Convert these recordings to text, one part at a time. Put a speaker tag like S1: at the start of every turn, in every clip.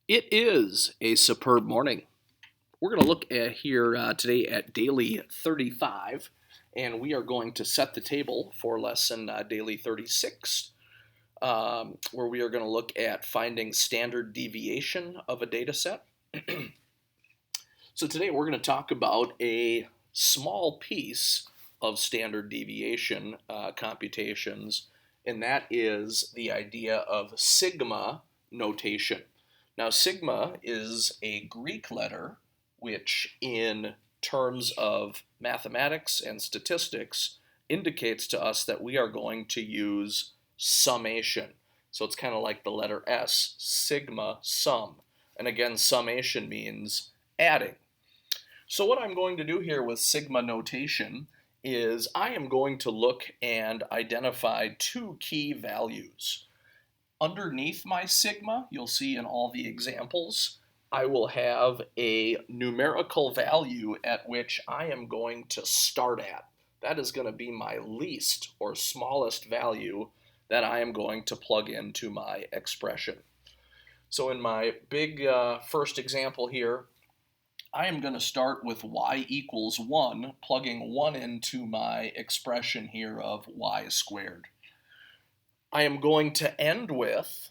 S1: It is a superb morning. We're going to look at here today at daily 35, and we are going to set the table for lesson daily 36, where we are going to look at finding standard deviation of a data set. So today we're going to talk about a small piece of standard deviation computations, and that is the idea of sigma notation. Now, sigma is a Greek letter which, in terms of mathematics and statistics, indicates to us that we are going to use summation. So it's kind of like the letter S, sigma sum. And again, summation means adding. So what I'm going to do here with sigma notation is I am going to look and identify two key values. Underneath my sigma, you'll see in all the examples, I will have a numerical value at which I am going to start at. That is going to be my least or smallest value that I am going to plug into my expression. So in my big first example here, I am going to start with y equals 1, plugging 1 into my expression here of y squared. I am going to end with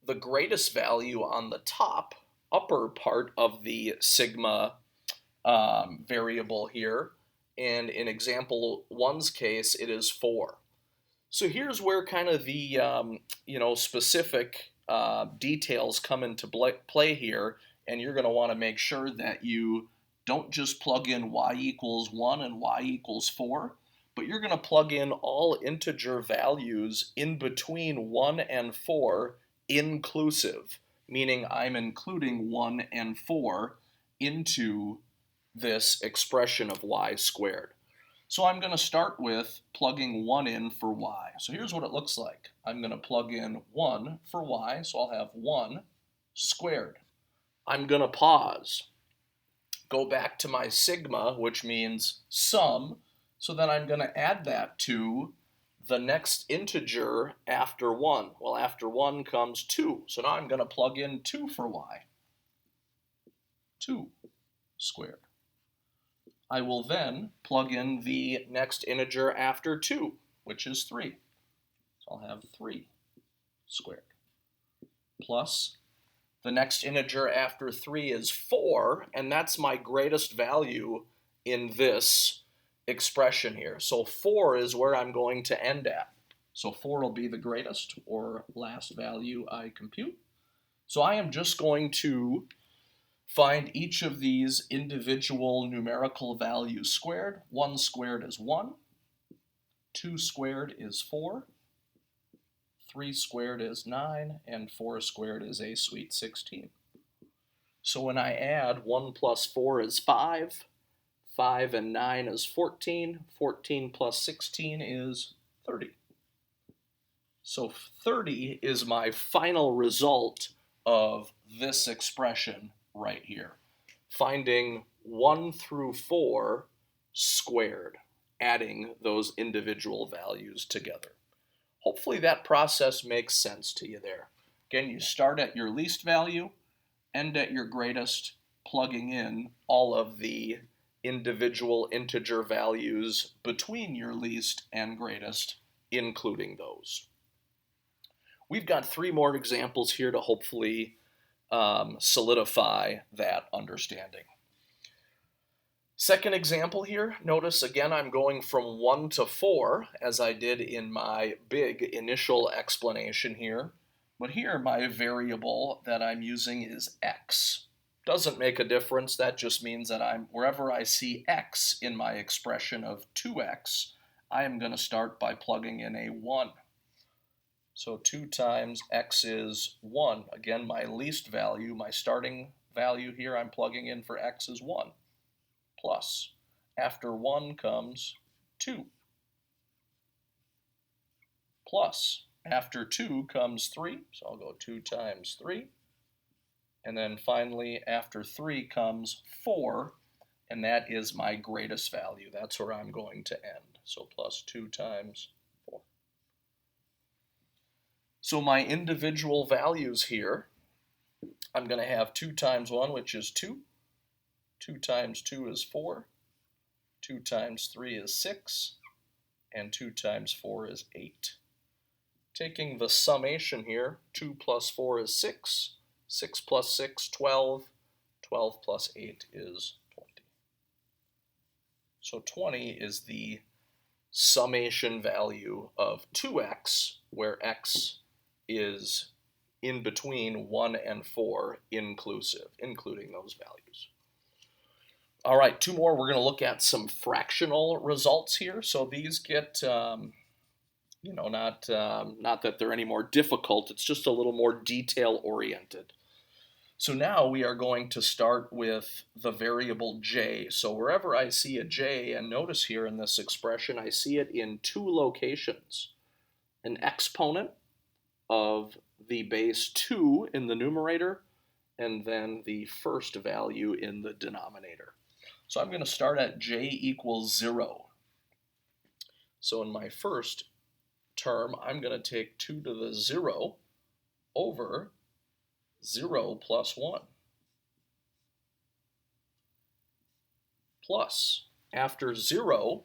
S1: the greatest value on the top, upper part of the sigma variable here. And in example 1's case, it is 4. So here's where kind of the specific details come into play here, and you're going to want to make sure that you don't just plug in y equals 1 and y equals 4, but you're going to plug in all integer values in between 1 and 4 inclusive, meaning I'm including 1 and 4 into this expression of y squared. So I'm going to start with plugging 1 in for y. So here's what it looks like. I'm going to plug in 1 for y, so I'll have 1 squared. I'm going to pause, go back to my sigma, which means sum, so then I'm going to add that to the next integer after 1. Well, after 1 comes 2, so now I'm going to plug in 2 for y. 2 squared. I will then plug in the next integer after 2, which is 3. So I'll have 3 squared. Plus, the next integer after 3 is 4, and that's my greatest value in this expression here. So 4 is where I'm going to end at. So 4 will be the greatest or last value I compute. So I am just going to find each of these individual numerical values squared. 1 squared is 1, 2 squared is 4, 3 squared is 9, and 4 squared is a sweet 16. So when I add 1 plus 4 is 5, 5 and 9 is 14, 14 plus 16 is 30. So 30 is my final result of this expression right here. Finding 1 through 4 squared, adding those individual values together. Hopefully that process makes sense to you there. Again, you start at your least value, end at your greatest, plugging in all of the individual integer values between your least and greatest, including those. We've got 3 more examples here to hopefully solidify that understanding. Second example here, notice again I'm going from 1 to 4 as I did in my big initial explanation here. But here my variable that I'm using is x. Doesn't make a difference, that just means that wherever I see x in my expression of 2x, I am going to start by plugging in a 1. So 2 times x is 1. Again, my least value, my starting value here I'm plugging in for x is 1. Plus, after 1 comes 2. Plus, after 2 comes 3, so I'll go 2 times 3. And then finally, after 3 comes 4, and that is my greatest value. That's where I'm going to end. So plus 2 times 4. So my individual values here I'm going to have 2 times 1, which is 2. 2 times 2 is 4. 2 times 3 is 6. And 2 times 4 is 8. Taking the summation here, 2 plus 4 is 6. 6 plus 6, 12. 12 plus 8 is 20. So 20 is the summation value of 2x, where x is in between 1 and 4 inclusive, including those values. All right, 2 more. We're going to look at some fractional results here. So these get, not that they're any more difficult, it's just a little more detail-oriented. So now we are going to start with the variable j. So wherever I see a j, and notice here in this expression, I see it in 2 locations. An exponent of the base 2 in the numerator, and then the first value in the denominator. So I'm going to start at j equals 0. So in my first term, I'm going to take 2 to the 0 over 0 plus 1. Plus, after 0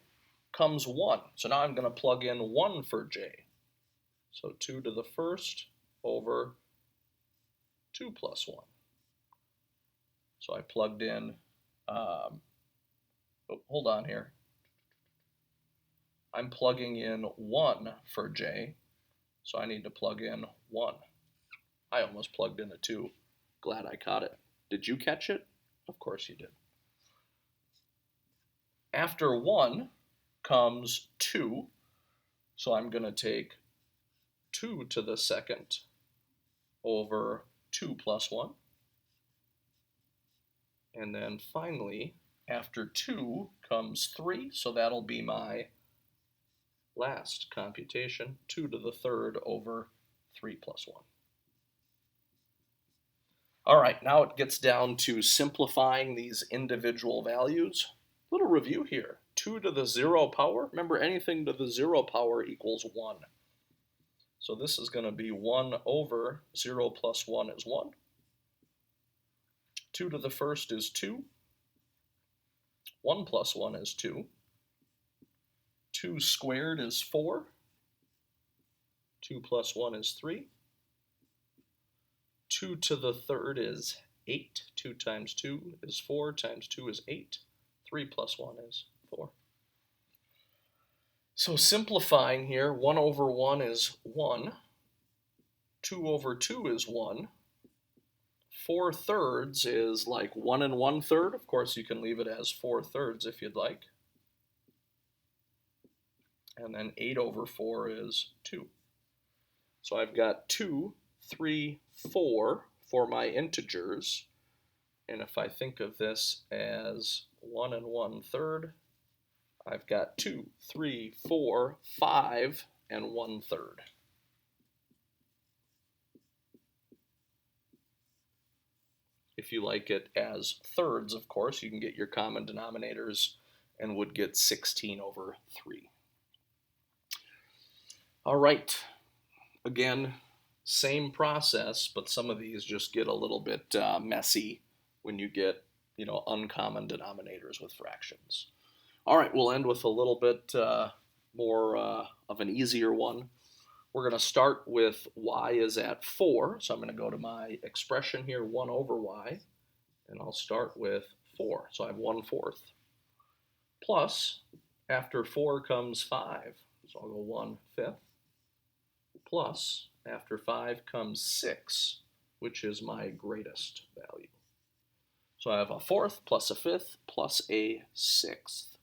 S1: comes 1. So now I'm going to plug in 1 for j. So 2 to the first over 2 plus 1. So I plugged in, hold on here. I'm plugging in 1 for j, so I need to plug in 1. I almost plugged in a 2. Glad I caught it. Did you catch it? Of course you did. After 1 comes 2, so I'm going to take 2 to the second over 2 plus 1. And then finally, after 2 comes 3, so that'll be my last computation, 2 to the third over 3 plus 1. All right, now it gets down to simplifying these individual values. Little review here. 2 to the 0 power. Remember, anything to the 0 power equals 1. So this is going to be 1 over 0 plus 1 is 1. 2 to the first is 2. 1 plus 1 is 2. 2 squared is 4. 2 plus 1 is 3. 2 to the third is 8. 2 times 2 is 4, times 2 is 8. 3 plus 1 is 4. So simplifying here, 1 over 1 is 1. 2 over 2 is 1. 4 thirds is like 1 and 1/3. Of course, you can leave it as 4 thirds if you'd like. And then 8 over 4 is 2. So I've got 2, 3, 4 for my integers. And if I think of this as 1 and 1/3, I've got 2, 3, 4, 5, and 1/3. If you like it as thirds, of course, you can get your common denominators and would get 16 over 3. All right, again, same process, but some of these just get a little bit messy when you get, uncommon denominators with fractions. All right, we'll end with a little bit more of an easier one. We're going to start with y is at 4, so I'm going to go to my expression here, 1 over y, and I'll start with 4. So I have 1/4. Plus, after 4 comes 5, so I'll go 1/5. Plus, after 5 comes 6, which is my greatest value. So I have a 4th plus a 5th plus a 6th.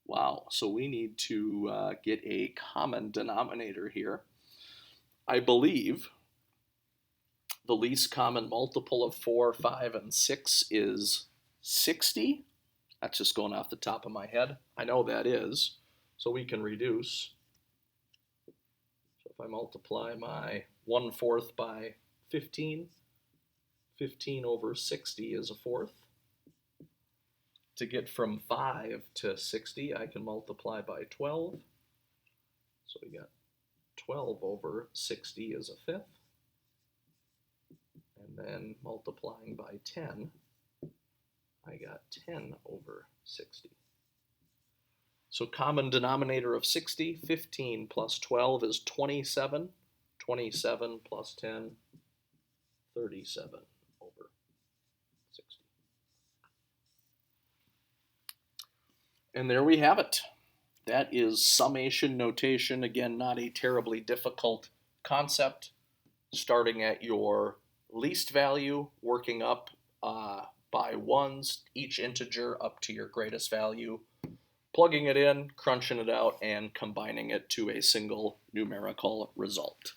S1: Wow, so we need to get a common denominator here. I believe the least common multiple of 4, 5, and 6 is 60. That's just going off the top of my head. I know that is, so we can reduce. So if I multiply my 1/4 by 15, 15 over 60 is a 4th. To get from 5 to 60, I can multiply by 12. So we got 12 over 60 is a 5th. And then multiplying by 10, I got 10 over 60. So common denominator of 60, 15 plus 12 is 27. 27 plus 10, 37 over 60. And there we have it. That is summation notation. Again, not a terribly difficult concept. Starting at your least value, working up by ones, each integer up to your greatest value, plugging it in, crunching it out, and combining it to a single numerical result.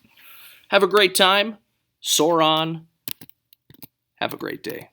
S1: Have a great time. Soar on. Have a great day.